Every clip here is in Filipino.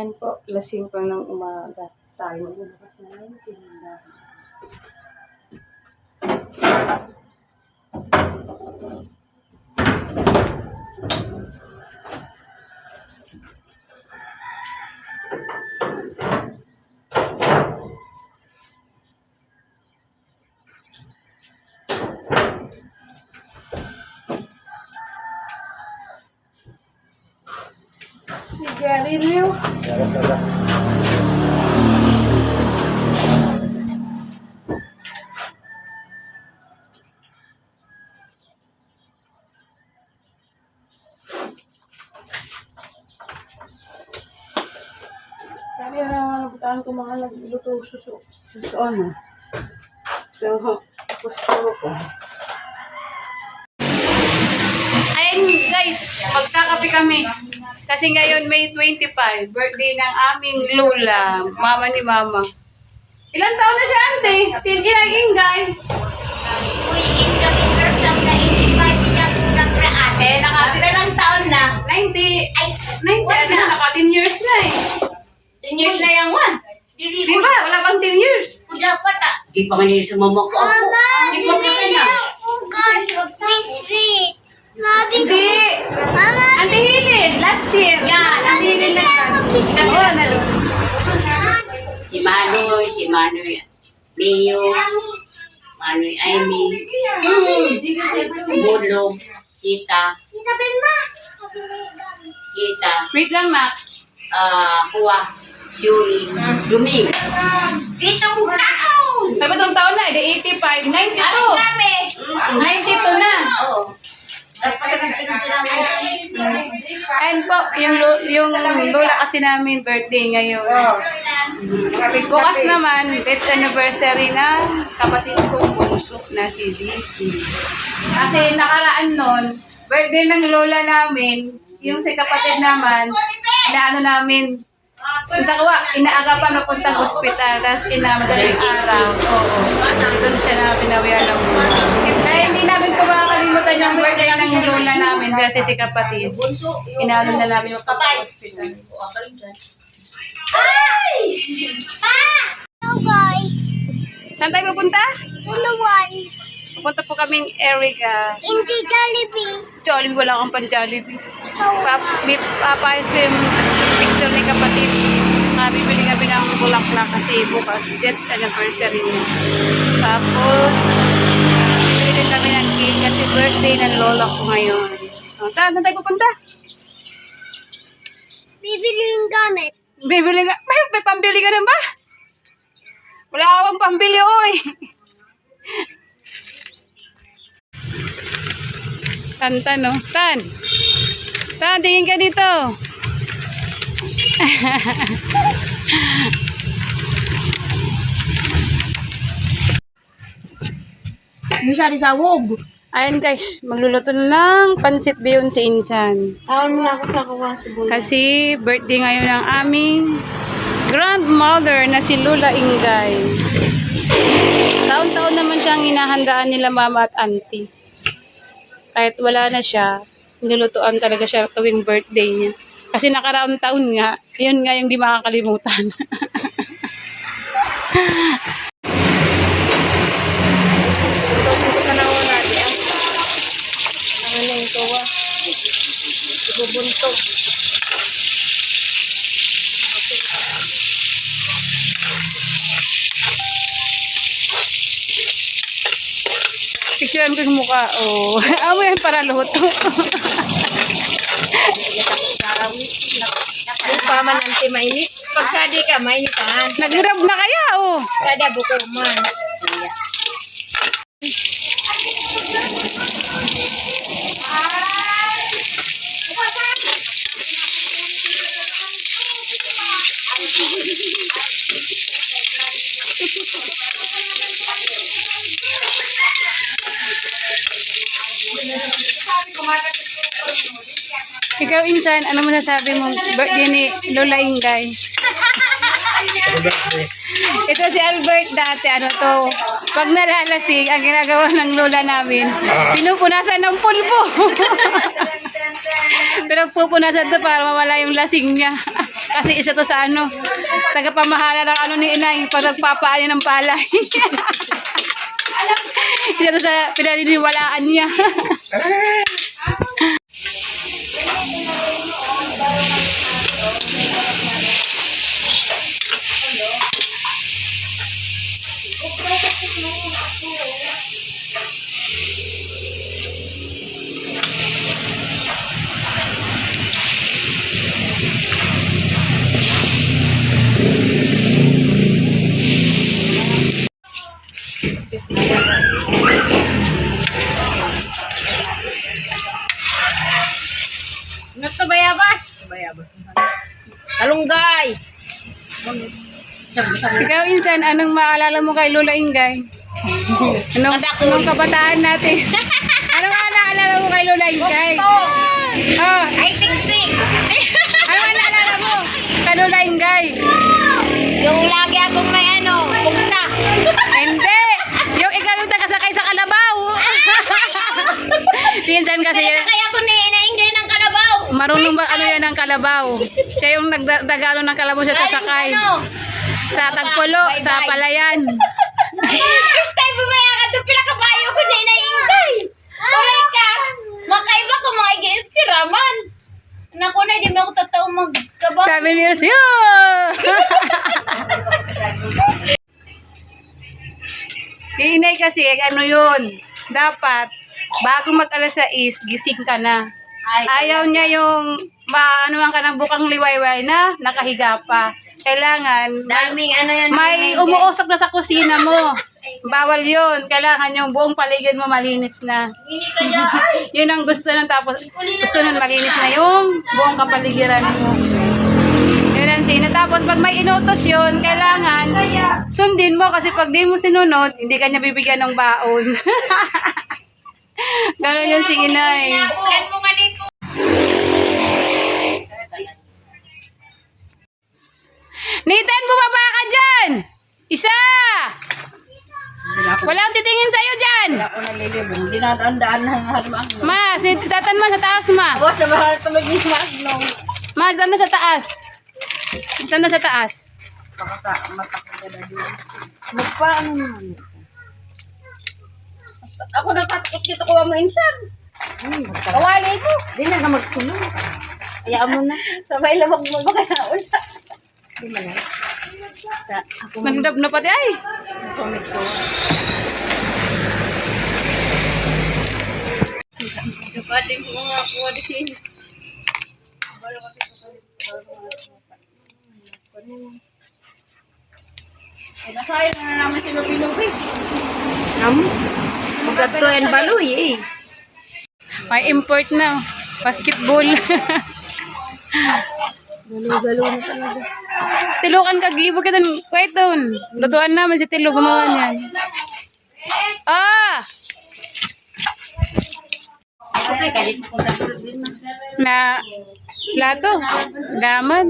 Ayan po, lasing po ng umaga. Tayo magbubukas na yung tindahan. Sigarilyo. Kaya nabutaan ko mga nagluto suso ano. So, gusto ko. Ayun guys, magkakape kami. Kasi ngayon May 25, birthday ng aming lola, mama ni mama. Ilang taon na siya, ante? Ilang ingay? Eh, nakatilang taon na. 90, naka 10 years na eh. 10 years na yung one. Di ba? Wala pang 10 years. Dapat ah. Di pa kanina sumama ko ako. Di pa pa na. Biscuit. Hindi. Ante Hilid, last year. Yan, Ante Hilid na last year. Oo, nalo. Si Manoy, Leo, Manoy Amy, Bulo, Sita, Wait lang, Mac. Kuwa, Yuli, Duming. Dito ko na ako. Sabi itong taon na, 85, 92. 92 na. Oo. Ayan po, yung lola kasi namin birthday ngayon. Bukas naman, 5th anniversary ng kapatid kong bunso na si DC. Kasi nakaraan nun, birthday ng lola namin, yung si kapatid naman, inaano namin, yung sa kuwa, inaaga pa napunta hospital, tapos madaling araw. Oo. Doon siya na pinawian ng muna. Kaya hindi namin ko makakalimutan yung birthday ng lola namin kasi si kapatid. Inaalon na namin yung hospital. Ay! Hello guys. Saan tayo pupunta? Tuluan. Pupunta po kaming Erica. Hindi Jollibee. Jollibee, wala kang pan Jollibee. Tawa. Papayos ko yung picture ni kapatid. Bibili kami ng bulaklak kasi bukas 5th anniversary niya. Tapos, bibili din kami ng cake kasi birthday ng lola ko ngayon. Saan tayo pupunta? Bibili yung gamit. Bibili ka? May pambili ka na ba? Wala akong pambili, oy. Tan, no? Tan, tingin ka dito. Masyari sa wog. Ayan guys, magluluto ng pansit bihon si Insan. Tawon mo na ako sa kuha si Bula. Kasi birthday ngayon ng aming grandmother na si Lola Ingay. Taon-taon naman siyang hinahandaan nila mama at auntie. Kahit wala na siya, nilulutuan talaga siya tuwing birthday niya. Kasi nakaraang taon nga, yun nga yung di makakalimutan. Bubuntog. Picturean ko yung mukha. Oh. Amo yan para luto. Paman nanti mainit. Pag sadi ka, mainitan. Nag-grab na kaya, oh. Sada buko man. Ikaw, Insan, ano masasabi mo birthday ni Lola Ingay? Ito si Albert dati, ano to, pag nalalasing, ang ginagawa ng lola namin, pinupunasan ng pulbo. Pero pupunasan to para mawala yung lasing niya. Kasi isa to sa ano, tagapamahala ng ano ni inay, pag nagpapaano ng palay. Isa to sa pinaniniwalaan niya. Ano to bayabas? Kalunggay. Ikaw, Insan, anong maalala mo kay Lola Ingay? Anong kabataan natin? Anong naalala mo kay Lola Ingay? Oh, Ay, tiksik. anong naalala mo kay Lola Ingay? Yung lagi akong may ano, pugsa. Hindi! Yung ikaw yung tagasakay sa kalabaw. Si Insan kasi yan. Kaya ko inaingay ng kalabaw. Marunong ba ano yan ng kalabaw? Siya yung nagdagalo ng kalabaw siya sasakay. Sa Tagpulo, sa Palayan. First time bumaya ka doon, pinakabayo ko na inaingay. Oray ka. Makaiba ko mga igayip si Raman. Naku na, di mo ako tataw magkabaw. Sabi ni Rosio. Si Inay kasi, ano yun, dapat, bago mag-alas 6, gising ka na. Ayaw niya yung, maanuhan ka ng bukang liwayway na, nakahiga pa. Kailangan, Daming ano yan. may umuusok na sa kusina mo. Bawal yun. Kailangan yung buong paligid mo malinis na. Yun ang gusto nun. Tapos, gusto nun malinis na yung buong kapaligiran mo. Yun ang sina. Tapos, pag may inutos yun, kailangan sundin mo. Kasi pag di mo sinunod, hindi ka niya bibigyan ng baon. Ganon yun si Inay. Plan mo nga dito. Nathan, bumaba ka dyan! Isa! Walang titingin sa'yo dyan! Ako nalilibong. Hindi natandaan na ang halimang. Ma, si tatan ma sa taas, ma. Ako sa mahal tulog ni Magno. Ma, tanda sa taas. Tanda sa taas. Matakot na doon. Magpaano naman? Ako natatakot dito ko mo insan. Kawali ko. Di na magsunod. Kaya mo na. Sabay lamag mo ba kaya una? Di man na. Ako Nagdab na pati ay. comment ko. Dapatin ko nga kuha di sin. Nasayang na naman si Lubi-Lubi. Magkatuan and baloy eh. May import na. Basketball. Galo-galo na talaga. Tilukan ka, gibo ka dun. Wait doon. Lutuan naman si Tilo. Gumawa niyan. Ah! Okay, kaya sa punta ko rin. Na plato. Daman.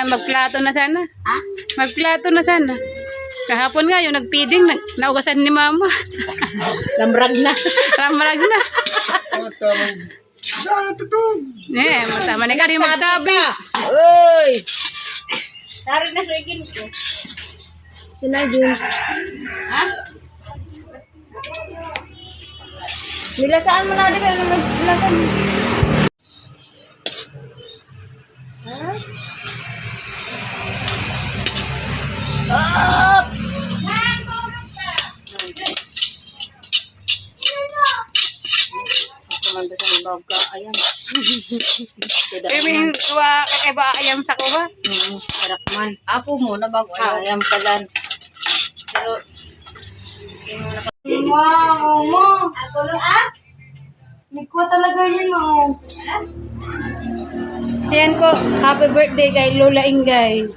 Magplato na sana. Ha? Magplato na sana. Kahapon nga yung nagpiding, naugasan ni mama. Lamrag na. Ramarag na. Matama na ka rin magsabi. Uy! Tarik na suigin ko. Sinagin. Ha? Nilasaan mo na din kayo ng nilasan. Oops! Kumanda sa ibang ka. Ayan. May tuwa kakaiba ayam sa kuha. Sarap man. Apo mo na bago. Ayan pala. Pero, Wow, mo. Ako lang Nikuha talaga yun mo. Ayan po, happy birthday kay Lola Ingay.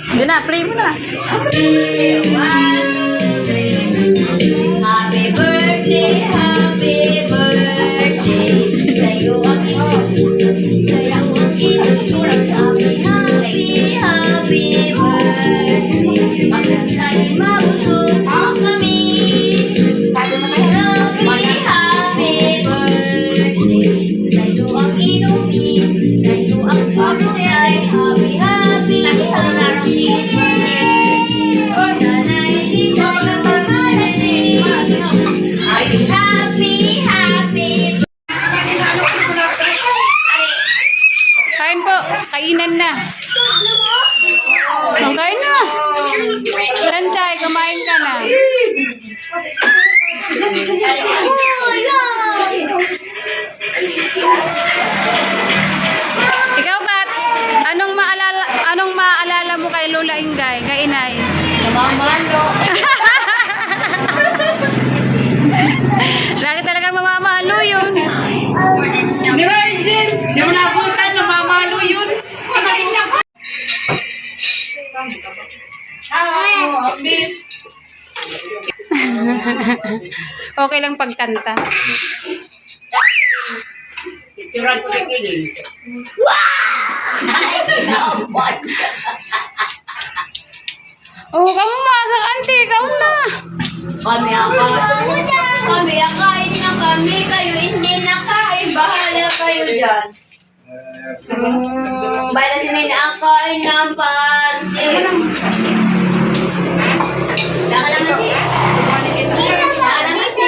Yun na, play mo na. Happy birthday, sa'yo ang sa'yo ang happy birthday. Magandang mabusog mo kami. Happy Sa'yo ang inumin, sa'yo ang pagkakay. Happy, happy, happy birthday. Sana'y di ko na mamalasin. Happy, happy, happy. Kain po. Kainan na. Oh, kain na. Sanchay, kumain ka na. Ikaw, Kat, anong maalala mo kay Lola Ingay, kay Inay? Namamalo. Lagi talaga mamamalo yun. Di ba, Jen? Di mo nabutan, mamamalo yun. Okay lang pagkanta. Oh, kamu masak auntie, kau na. Kami akain na kami, kayo hindi nakain. Bahala kayo dyan. Bahala sila inaakain ng pansin. Nakalamansi? Nakalamansi?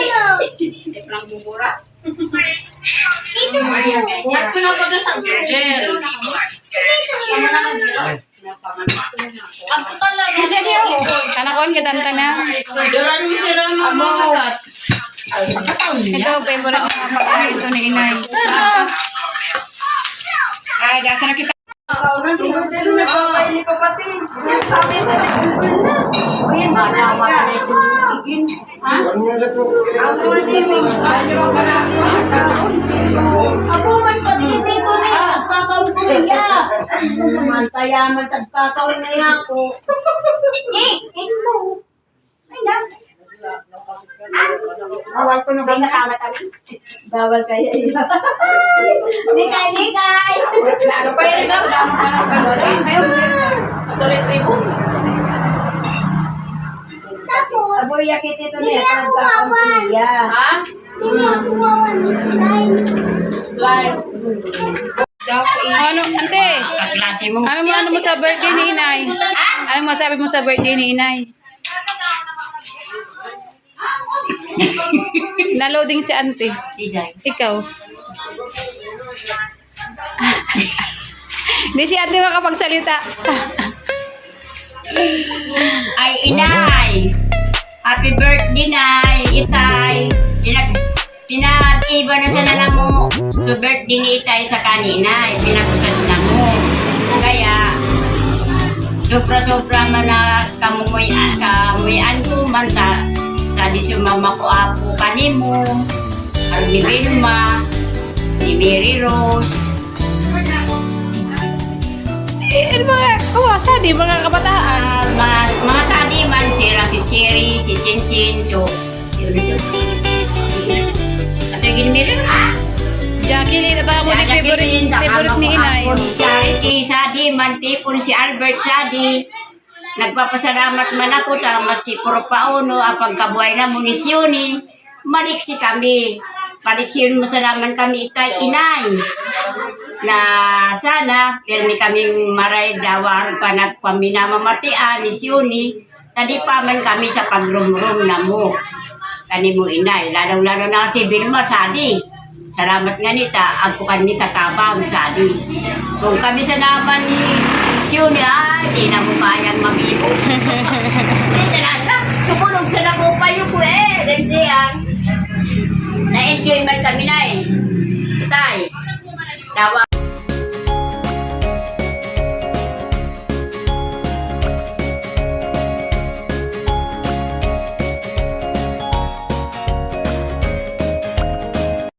Lang bubura? At ko na pa doon sa gel. Ako talaga. Kanakon, katanta na. Duran mo si Rama makagat. Ito, favorite na pagkain ito ni Inay. Ay, dasa na kita. Ako man pati dito na nagkakaw ko niya. Mantaya man tagkakaw na yan ako. Bawal ko na ba nakakatabi? Bawal kaya yun. Ligay! Ano pa yun? Wala mo ka ng gano'n. Kayo, tuloy-tribo. Aboy yakit ito niya. Nagkakaw ko niya. Ha? Ano, ante? Ano mo sa birthday ni Inay? Anong masabi mo sa birthday ni Inay? Na-loading si ante. Ikaw. Hindi si ante makapagsalita. Ay, Inay! Happy birthday, Nay! Itay! Pinag-iba na sa nana mo. So, birthday ni Itay sa kanina. Pinakusad na mo. Kaya, sobra-sobra man na kamuyan ko man sa di sumama ko ako kanimo. Ang ni Vilma, ni Mary Rose. Ano mga kawasa, di mga kabataan? Mga sadi man, si Cherry, si Chinchin, so, yun ito. At yung Mary Rose. Jacqueline, at mo ni favorite ni Inay. Charity, Sadi, Mantipon, si Albert Sadi. Nagpapasalamat man ako sa mas tipuro pauno ang pagkabuhay na munisyoni. Maliksi kami. Paliksiyon mo salaman kami itay inay. Na sana, pirmi kaming maray dawar ka nagpami na mamatian, misyoni. Tadi pa man kami sa pagrumrum na mo. Kani mo inay. Lalo-lalo na si Vilma Sadi. Salamat nga nita, ako kami katabang Sadi. Kung kami sa naman ni Juni, di na mo kayang mag-ibo. Hindi talaga, sumunod sa nakupayo ko Hindi yan. Na-enjoy man kami na Tay, tawa.